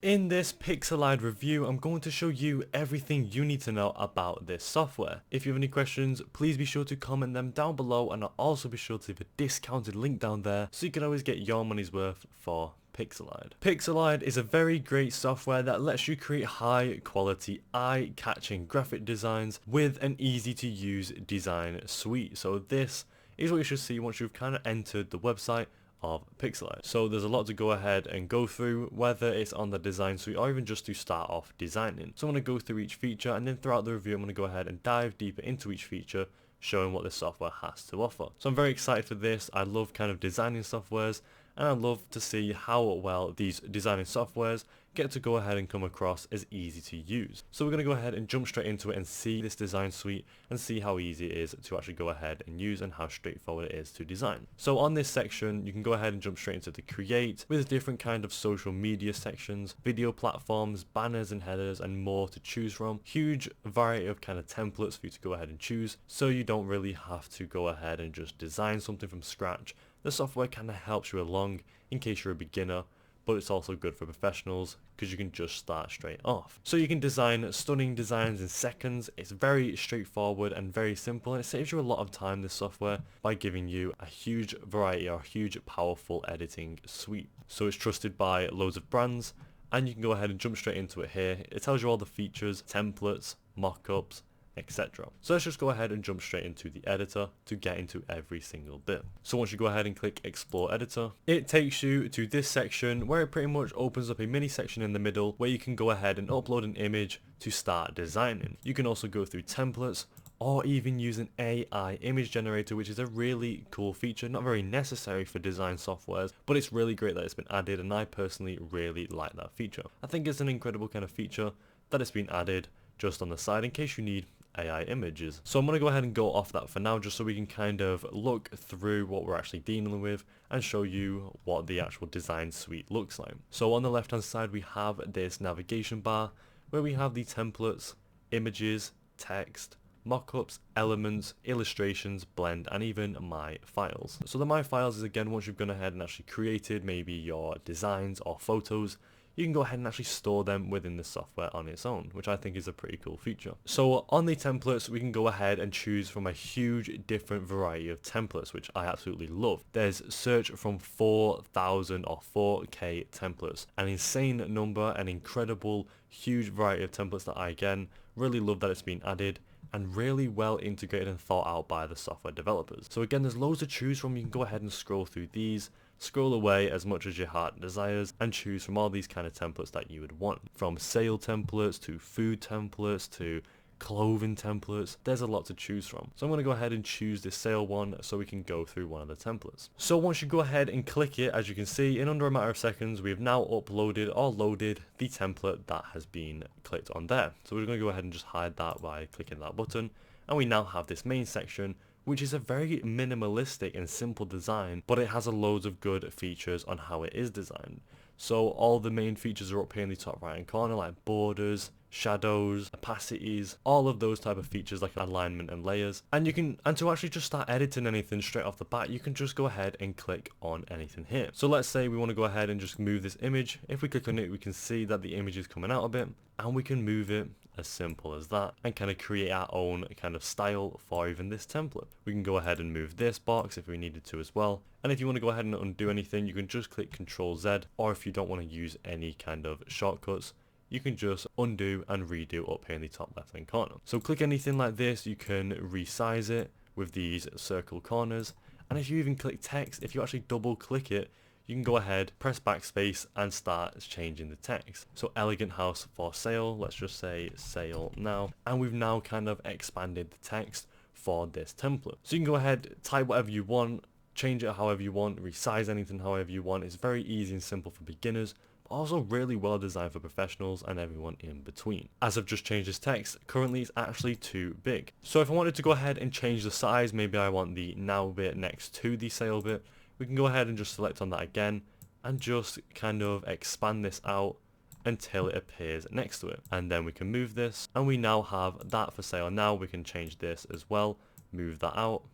In this Pixelied review, I'm going to show you everything you need to know about this software. If you have any questions, please be sure to comment them down below, and I'll also be sure to leave a discounted link down there so you can always get your money's worth for Pixelied. Pixelied is a very great software that lets you create high quality, eye-catching graphic designs with an easy to use design suite. So this is what you should see once you've kind of entered the website of Pixelied. So there's a lot to go ahead and go through, whether it's on the design suite or even just to start off designing. So I'm going to go through each feature, and then throughout the review I'm going to go ahead and dive deeper into each feature, showing what this software has to offer. So I'm very excited for this. I love kind of designing softwares, and I love to see how well these designing softwares get to go ahead and come across as easy to use. So we're going to go ahead and jump straight into it and see this design suite and see how easy it is to actually go ahead and use and how straightforward it is to design. So on this section, you can go ahead and jump straight into the create with different kind of social media sections, video platforms, banners and headers, and more to choose from. Huge variety of kind of templates for you to go ahead and choose, so you don't really have to go ahead and just design something from scratch. The software kind of helps you along in case you're a beginner, but it's also good for professionals because you can just start straight off. So you can design stunning designs in seconds. It's very straightforward and very simple, and it saves you a lot of time, this software, by giving you a huge variety or a huge powerful editing suite. So it's trusted by loads of brands, and you can go ahead and jump straight into it here. It tells you all the features, templates, mockups, etc. So let's just go ahead and jump straight into the editor to get into every single bit. So once you go ahead and click explore editor, it takes you to this section where it pretty much opens up a mini section in the middle where you can go ahead and upload an image to start designing. You can also go through templates or even use an AI image generator, which is a really cool feature, not very necessary for design softwares, but it's really great that it's been added, and I personally really like that feature. I think it's an incredible kind of feature that it's been added just on the side in case you need AI images. So I'm going to go ahead and go off that for now, just so we can kind of look through what we're actually dealing with and show you what the actual design suite looks like. So on the left hand side we have this navigation bar where we have the templates, images, text, mockups, elements, illustrations, blend, and even my files. So the my files is, again, once you've gone ahead and actually created maybe your designs or photos, you can go ahead and actually store them within the software on its own, which I think is a pretty cool feature. So on the templates, we can go ahead and choose from a huge different variety of templates, which I absolutely love. There's search from 4,000 or 4K templates, an insane number, an incredible huge variety of templates that I, again, really love that it's been added and really well integrated and thought out by the software developers. So again, there's loads to choose from. You can go ahead and scroll through these, scroll away as much as your heart desires, and choose from all these kind of templates that you would want. From sale templates to food templates to clothing templates, there's a lot to choose from. So I'm going to go ahead and choose this sale one so we can go through one of the templates. So once you go ahead and click it, as you can see, in under a matter of seconds, we have now uploaded or loaded the template that has been clicked on there. So we're going to go ahead and just hide that by clicking that button, and we now have this main section, which is a very minimalistic and simple design, but it has a loads of good features on how it is designed. So all the main features are up here in the top right hand corner, like borders, shadows, opacities, all of those type of features like alignment and layers. And to actually just start editing anything straight off the bat, you can just go ahead and click on anything here. So let's say we want to go ahead and just move this image. If we click on it, we can see that the image is coming out a bit, and we can move it as simple as that and kind of create our own kind of style for even this template. We can go ahead and move this box if we needed to as well. And if you want to go ahead and undo anything, you can just click Ctrl Z, or if you don't want to use any kind of shortcuts, you can just undo and redo up here in the top left hand corner. So click anything like this, you can resize it with these circle corners. And if you even click text, if you actually double click it, you can go ahead, press backspace, and start changing the text. So elegant house for sale, let's just say sale now. And we've now kind of expanded the text for this template. So you can go ahead, type whatever you want, change it however you want, resize anything however you want. It's very easy and simple for beginners, but also really well designed for professionals and everyone in between. As I've just changed this text, currently it's actually too big. So if I wanted to go ahead and change the size, maybe I want the now bit next to the sale bit, we can go ahead and just select on that again and just kind of expand this out until it appears next to it. And then we can move this, and we now have that for sale. Now we can change this as well, move that out,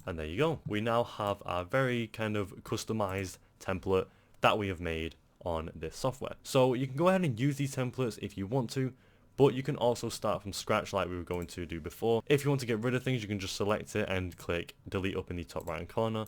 and there you go. We now have our very kind of customized template that we have made on this software. So you can go ahead and use these templates if you want to, but you can also start from scratch like we were going to do before. If you want to get rid of things, you can just select it and click delete up in the top right hand corner.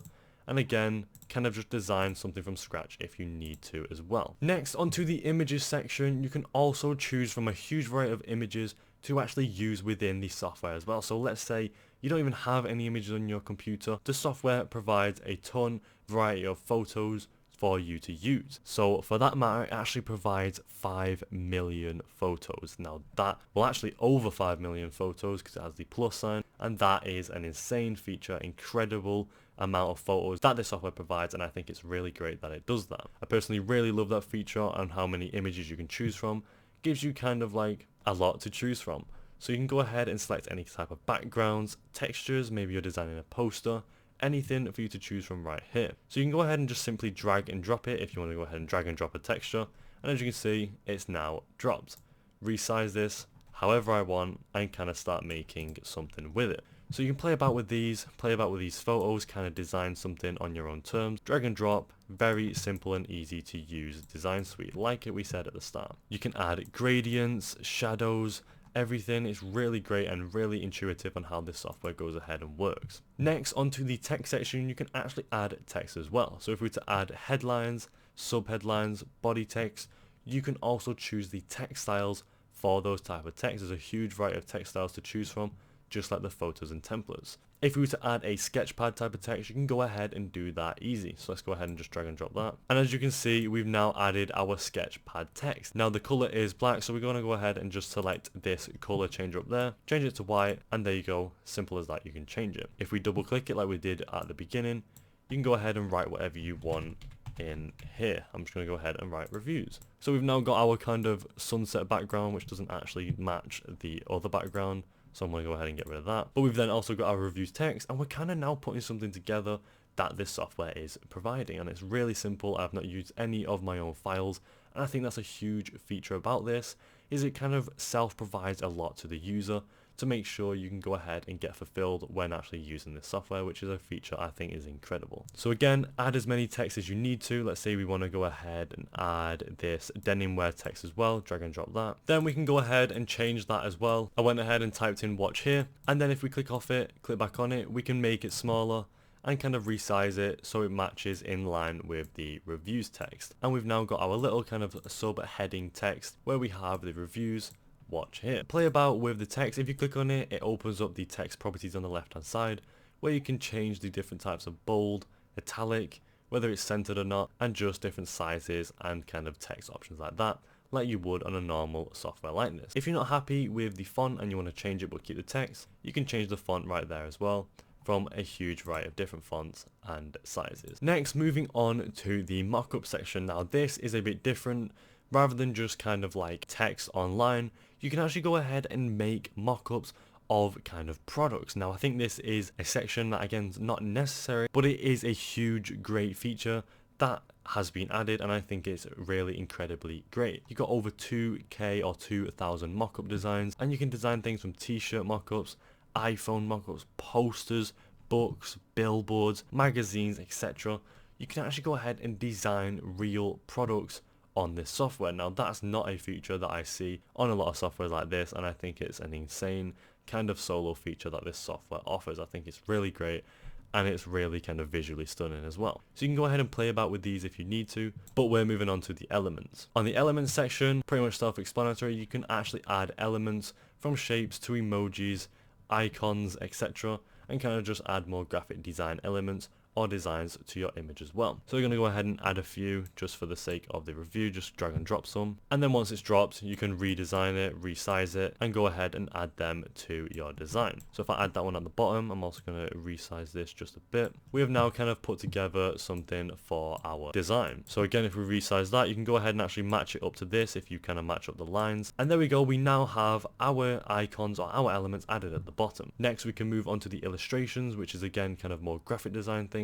And again, kind of just design something from scratch if you need to as well. Next, onto the images section, you can also choose from a huge variety of images to actually use within the software as well. So let's say you don't even have any images on your computer. The software provides a ton variety of photos for you to use. So for that matter, it actually provides 5 million photos. Now that, well, actually over 5 million photos because it has the plus sign, and that is an insane feature, incredible amount of photos that this software provides, and I think it's really great that it does that. I personally really love that feature and how many images you can choose from. Gives you kind of like a lot to choose from. So you can go ahead and select any type of backgrounds, textures, maybe you're designing a poster, anything for you to choose from right here. So you can go ahead and just simply drag and drop it if you want to go ahead and drag and drop a texture, and as you can see, it's now dropped. Resize this however I want and kind of start making something with it. So you can play about with these photos, kind of design something on your own terms. Drag and drop, very simple and easy to use design suite, like we said at the start. You can add gradients, shadows, everything. Is really great and really intuitive on how this software goes ahead and works. Next, onto the text section, you can actually add text as well. So if we were to add headlines, subheadlines, body text, you can also choose the text styles for those type of text. There's a huge variety of text styles to choose from, just like the photos and templates. If we were to add a sketchpad type of text, you can go ahead and do that easy. So let's go ahead and just drag and drop that. And as you can see, we've now added our sketchpad text. Now the color is black, so we're going to go ahead and just select this color changer up there, change it to white, and there you go. Simple as that, you can change it. If we double click it like we did at the beginning, you can go ahead and write whatever you want in here. I'm just going to go ahead and write reviews. So we've now got our kind of sunset background, which doesn't actually match the other background. So I'm going to go ahead and get rid of that. But we've then also got our reviews text, and we're kind of now putting something together that this software is providing. And it's really simple. I've not used any of my own files. And I think that's a huge feature about this, is it kind of self-provides a lot to the user to make sure you can go ahead and get fulfilled when actually using this software, which is a feature I think is incredible. So again, add as many text as you need to. Let's say we want to go ahead and add this denim wear text as well, drag and drop that. Then we can go ahead and change that as well. I went ahead and typed in watch here, and then if we click off it, click back on it, we can make it smaller and kind of resize it so it matches in line with the reviews text. And we've now got our little kind of sub heading text where we have the reviews watch here. Play about with the text. If you click on it, it opens up the text properties on the left hand side where you can change the different types of bold, italic, whether it's centered or not, and just different sizes and kind of text options like that, like you would on a normal software like this. If you're not happy with the font and you want to change it but keep the text, you can change the font right there as well, from a huge variety of different fonts and sizes. Next, moving on to the mockup section. Now this is a bit different. Rather than just kind of like text online, you can actually go ahead and make mockups of kind of products. Now I think this is a section that again is not necessary, but it is a huge great feature that has been added, and I think it's really incredibly great. You got over 2k or 2,000 mockup designs, and you can design things from t-shirt mockups, iPhone mockups, posters, books, billboards, magazines, etc. You can actually go ahead and design real products on this software. Now that's not a feature that I see on a lot of software like this, and I think it's an insane kind of solo feature that this software offers. I think it's really great, and it's really kind of visually stunning as well. So you can go ahead and play about with these if you need to, but we're moving on to the elements. On the elements section, pretty much self-explanatory. You can actually add elements from shapes to emojis, icons, etc., and kind of just add more graphic design elements or designs to your image as well. So we're going to go ahead and add a few just for the sake of the review, just drag and drop some, and then once it's dropped you can redesign it, resize it, and go ahead and add them to your design. So if I add that one at the bottom, I'm also going to resize this just a bit. We have now kind of put together something for our design. So again, if we resize that, you can go ahead and actually match it up to this if you kind of match up the lines, and there we go. We now have our icons or our elements added at the bottom. Next we can move on to the illustrations, which is again kind of more graphic design things,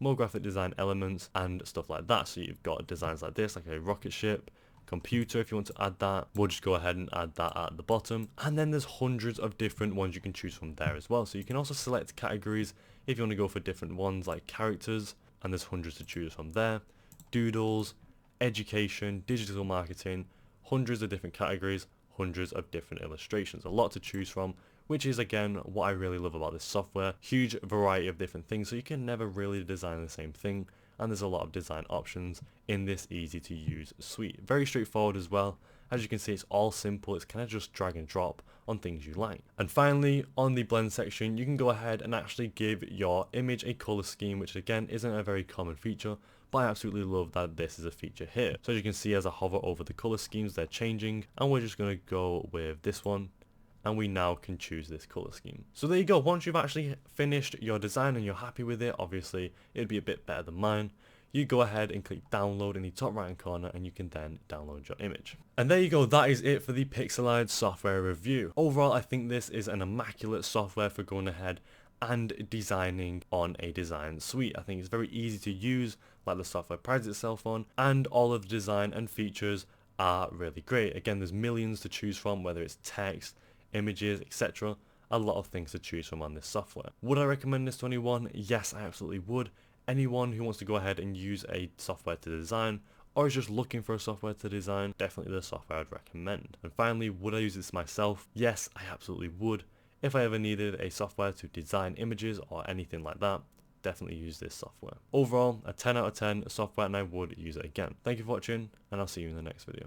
more graphic design elements and stuff like that. So you've got designs like this, like a rocket ship, computer. If you want to add that, we'll just go ahead and add that at the bottom. And then there's hundreds of different ones you can choose from there as well. So you can also select categories if you want to go for different ones like characters, and there's hundreds to choose from there, doodles, education, digital marketing, hundreds of different categories, hundreds of different illustrations, a lot to choose from, which is again what I really love about this software. Huge variety of different things, so you can never really design the same thing, and there's a lot of design options in this easy to use suite. Very straightforward as well. As you can see, it's all simple. It's kind of just drag and drop on things you like. And finally, on the blend section, you can go ahead and actually give your image a color scheme, which again isn't a very common feature, but I absolutely love that this is a feature here. So as you can see, as I hover over the color schemes, they're changing, and we're just going to go with this one, and we now can choose this color scheme. So there you go. Once you've actually finished your design and you're happy with it, obviously it'd be a bit better than mine, you go ahead and click download in the top right hand corner, and you can then download your image. And there you go, that is it for the Pixelied software review. Overall, I think this is an immaculate software for going ahead and designing on a design suite. I think it's very easy to use, like the software prides itself on, and all of the design and features are really great. Again, there's millions to choose from, whether it's text, images, etc. A lot of things to choose from on this software. Would I recommend this to anyone? Yes, I absolutely would. Anyone who wants to go ahead and use a software to design, or is just looking for a software to design, definitely the software I'd recommend. And finally, would I use this myself? Yes, I absolutely would. If I ever needed a software to design images or anything like that, definitely use this software. Overall, a 10 out of 10 software, and I would use it again. Thank you for watching, and I'll see you in the next video.